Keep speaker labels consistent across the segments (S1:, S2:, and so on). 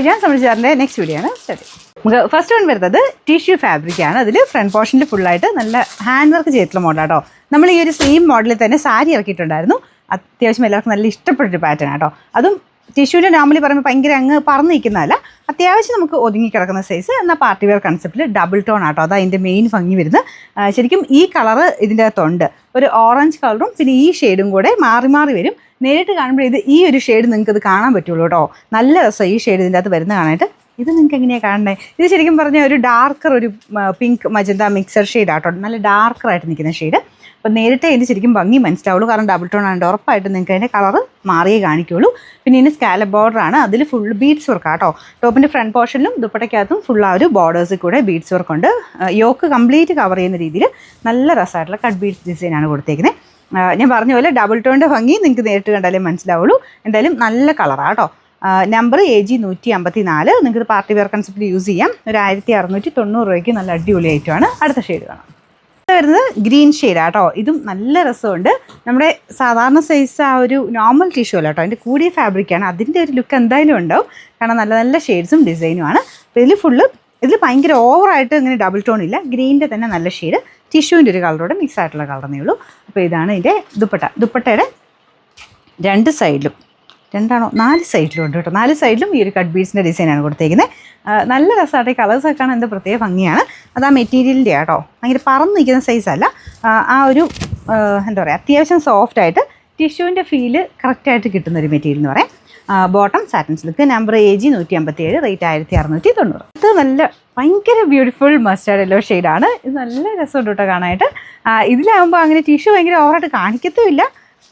S1: ഞാൻ സംബന്ധിച്ചാറിൻ്റെ next video ആണ് start. നമുക്ക് ഫസ്റ്റ് വൺ വരുന്നത് ടിഷ്യൂ ഫാബ്രിക്കാണ്. അതിൽ ഫ്രണ്ട് പോർഷനിൽ ഫുള്ളായിട്ട് നല്ല ഹാൻഡ് വർക്ക് ചെയ്തിട്ടുള്ള മോഡലാട്ടോ. നമ്മൾ ഈ ഒരു സെയിം മോഡലിൽ തന്നെ സാരി ഇറക്കിയിട്ടുണ്ടായിരുന്നു. അത്യാവശ്യം എല്ലാവർക്കും നല്ല ഇഷ്ടപ്പെട്ടൊരു പാറ്റേൺ ആട്ടോ. അതും ടിഷ്യൂവിൻ്റെ നോർമലി പറയുമ്പോൾ ഭയങ്കര അങ്ങ് പറന്ന് നിൽക്കുന്നതല്ല, അത്യാവശ്യം നമുക്ക് ഒതുങ്ങി കിടക്കുന്ന സൈസ്. എന്നാൽ പാർട്ടി വെയർ കൺസെപ്റ്റിൽ ഡബിൾ ടോൺ ആട്ടോ. അതാ അതിൻ്റെ മെയിൻ ഭംഗി വരുന്നത്. ശരിക്കും ഈ കളറ് ഇതിൻ്റെ അകത്തുണ്ട്, ഒരു ഓറഞ്ച് കളറും പിന്നെ ഈ ഷെയ്ഡും കൂടെ മാറി മാറി വരും. നേരിട്ട് കാണുമ്പോൾ ഇത് ഈ ഒരു ഷെയ്ഡ് നിങ്ങൾക്ക് ഇത് കാണാൻ പറ്റുള്ളൂ കേട്ടോ. നല്ല രസം ഈ ഷെയ്ഡ് ഇതിൻ്റെ അകത്ത് വരുന്ന കാണാനായിട്ട്. ഇത് നിങ്ങൾക്ക് എങ്ങനെയാണ് കാണണ്ടേ? ഇത് ശരിക്കും പറഞ്ഞാൽ ഒരു ഡാർക്കർ, ഒരു പിങ്ക് മജന്ത മിക്സർ ഷെയ്ഡ് ആട്ടോ. നല്ല ഡാർക്കറായിട്ട് നിൽക്കുന്ന ഷെയ്ഡ്. അപ്പോൾ നേരിട്ട് ഇതിന് ശരിക്കും ഭംഗി മനസ്സിലാവുള്ളൂ, കാരണം ഡബിൾ ടോൺ ആണ്. ഉറപ്പായിട്ട് നിങ്ങൾക്ക് അതിൻ്റെ കളറ് മാറിയേ കാണിക്കുകയുള്ളൂ. പിന്നെ ഇതിന് സ്കാലപ്പ് ബോർഡറാണ്, അതിൽ ഫുൾ ബീഡ്സ് വർക്ക് ആട്ടോ. ടോപ്പിൻ്റെ ഫ്രണ്ട് പോർഷനിലും ദുപ്പട്ടയ്ക്കകത്തും ഫുൾ ആ ഒരു ബോർഡേഴ്സിൽ കൂടെ ബീഡ്സ് വർക്ക് ഉണ്ട്. യോക്ക് കംപ്ലീറ്റ് കവർ ചെയ്യുന്ന രീതിയിൽ നല്ല രസമായിട്ടുള്ള കട്ട് ബീഡ്സ് ഡിസൈനാണ് കൊടുത്തേക്കുന്നത്. ഞാൻ പറഞ്ഞ പോലെ ഡബിൾ ടോണിൻ്റെ ഭംഗി നിങ്ങൾക്ക് നേരിട്ട് കണ്ടാലേ മനസ്സിലാവുള്ളൂ. എന്തായാലും നല്ല കളറാണ് കേട്ടോ. Number AG 154. നിങ്ങൾക്ക് പാർട്ടി വെയർ കൺസെപ്റ്റ് യൂസ് ചെയ്യാം. ഒരു 1690 രൂപയ്ക്ക് നല്ല അടിപൊളി ഐറ്റമാണ്. അടുത്ത ഷെയ്ഡ് കാണാം. വരുന്നത് ഗ്രീൻ ഷെയ്ഡാണ് കേട്ടോ. ഇതും നല്ല രസമുണ്ട്. നമ്മുടെ സാധാരണ സൈസ് ആ ഒരു നോർമൽ ടിഷ്യൂ അല്ല കേട്ടോ, അതിൻ്റെ കൂടിയ ഫാബ്രിക്കാണ്. അതിൻ്റെ ഒരു ലുക്ക് എന്തായാലും ഉണ്ടാവും, കാരണം നല്ല നല്ല ഷെയ്ഡ്സും ഡിസൈനുമാണ്. അപ്പോൾ ഇതിൽ ഭയങ്കര ഓവറായിട്ട് ഇങ്ങനെ ഡബിൾ ടോൺ ഇല്ല. ഗ്രീനിൻ്റെ തന്നെ നല്ല ഷെയ്ഡ്, ടിഷ്യൂവിൻ്റെ ഒരു കളറോടെ മിക്സ് ആയിട്ടുള്ള കളറേ ഉള്ളൂ. അപ്പോൾ ഇതാണ് ഇതിൻ്റെ ദുപ്പട്ടയുടെ രണ്ട് സൈഡിലും, 4 സൈഡിലും ഉണ്ട് കേട്ടോ. 4 സൈഡിലും ഈ ഒരു കട്ട് ബീഡ്സിൻ്റെ ഡിസൈനാണ് കൊടുത്തേക്കുന്നത്. നല്ല രസമായിട്ട് കളേഴ്സൊക്കെ കാണാൻ എന്താ പ്രത്യേക ഭംഗിയാണ്. അത് ആ മെറ്റീരിയലിൻ്റെ ആട്ടോ, ഭയങ്കര പറന്ന് നിൽക്കുന്ന സൈസല്ല. ആ ഒരു എന്താ പറയുക, അത്യാവശ്യം സോഫ്റ്റായിട്ട് ടിഷ്യൂവിൻ്റെ ഫീല് കറക്റ്റായിട്ട് കിട്ടുന്നൊരു മെറ്റീരിയൽ എന്ന് പറയാം. Bottom satin silk. Number AG 157, rate 1690. ഇത് നല്ല ഭയങ്കര ബ്യൂട്ടിഫുൾ മസ്റ്റാർഡ് യെല്ലോ ഷെയ്ഡാണ്. ഇത് നല്ല രസമുണ്ട് കേട്ടോ കാണാനായിട്ട്. ഇതിലാകുമ്പോൾ അങ്ങനെ ടിഷ്യൂ ഭയങ്കര ഓവറായിട്ട് കാണിക്കത്തുമില്ല,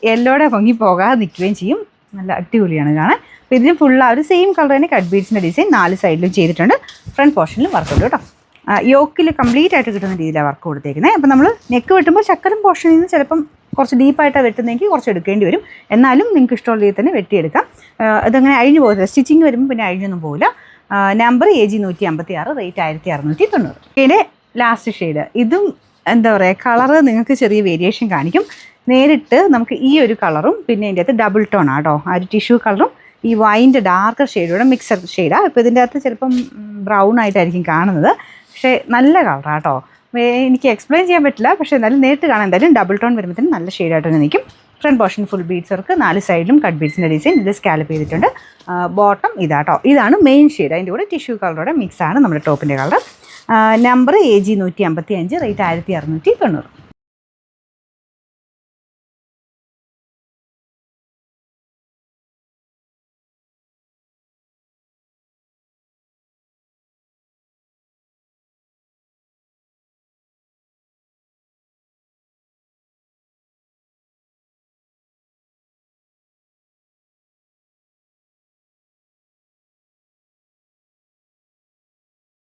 S1: യെല്ലോടെ ഭംഗി പോകാതെ നിൽക്കുകയും ചെയ്യും. നല്ല അടിപൊളിയാണ് കാണാൻ. അപ്പോൾ ഇതിന് ഫുൾ ആ ഒരു സെയിം കളർ തന്നെ കട്ട് ബീഡ്സിൻ്റെ ഡിസൈൻ 4 സൈഡിലും ചെയ്തിട്ടുണ്ട്. ഫ്രണ്ട് പോർഷനിലും വർക്ക് ഉണ്ട് കേട്ടോ. യോക്കിൽ കംപ്ലീറ്റ് ആയിട്ട് കിട്ടുന്ന രീതിയിലാണ് വർക്ക് കൊടുത്തേക്കുന്നത്. അപ്പോൾ നമ്മൾ നെക്ക് വെട്ടുമ്പോൾ ചക്കരം പോർഷനിൽ നിന്ന് ചിലപ്പം കുറച്ച് ഡീപ്പായിട്ടാണ് വെട്ടുന്നതെങ്കിൽ കുറച്ച് എടുക്കേണ്ടി വരും. എന്നാലും നിങ്ങൾക്ക് ഇഷ്ടമുള്ള രീതിയിൽ തന്നെ വെട്ടിയെടുക്കാം. ഇതങ്ങനെ അഴിഞ്ഞു പോകില്ല, സ്റ്റിച്ചിങ് വരുമ്പോൾ പിന്നെ അഴിഞ്ഞൊന്നും പോകില്ല. Number AG 156, rate 1690. ഇതിൻ്റെ ലാസ്റ്റ് ഷെയ്ഡ്, ഇതും എന്താ പറയുക, കളറ് നിങ്ങൾക്ക് ചെറിയ വേരിയേഷൻ കാണിക്കും. നേരിട്ട് നമുക്ക് ഈ ഒരു കളറും പിന്നെ ഇതിൻ്റെ അകത്ത് ഡബിൾ ടോൺ ആട്ടോ, ആ ഒരു ടിഷ്യൂ കളറും ഈ വൈൻ്റെ ഡാർക്കർ ഷെയ്ഡോടെ മിക്സർ ഷെയ്ഡാണ്. ഇപ്പോൾ ഇതിൻ്റെ അകത്ത് ചിലപ്പം ബ്രൗൺ ആയിട്ടായിരിക്കും കാണുന്നത്, പക്ഷേ നല്ല കളറാട്ടോ. എനിക്ക് എക്സ്പ്ലെയിൻ ചെയ്യാൻ പറ്റില്ല, പക്ഷേ എന്നാലും നേരിട്ട് കാണാൻ എന്തായാലും ഡബിൾ ടോൺ വരുമ്പോഴത്തേനും നല്ല ഷെയ്ഡായിട്ട് തന്നെ നിൽക്കും. Front portion full beads work, 4 സൈഡിലും കട്ട് ബീഡ്സിൻ്റെ ഡിസൈൻ. ഇത് സ്കാലപ്പ് ചെയ്തിട്ടുണ്ട്. ബോട്ടം ഇതാട്ടോ, ഇതാണ് മെയിൻ ഷെയ്ഡ്. അതിൻ്റെ കൂടെ ടിഷ്യൂ കളറോടെ മിക്സാണ് നമ്മുടെ ടോപ്പിൻ്റെ കളർ. Number AG 155, rate 1690.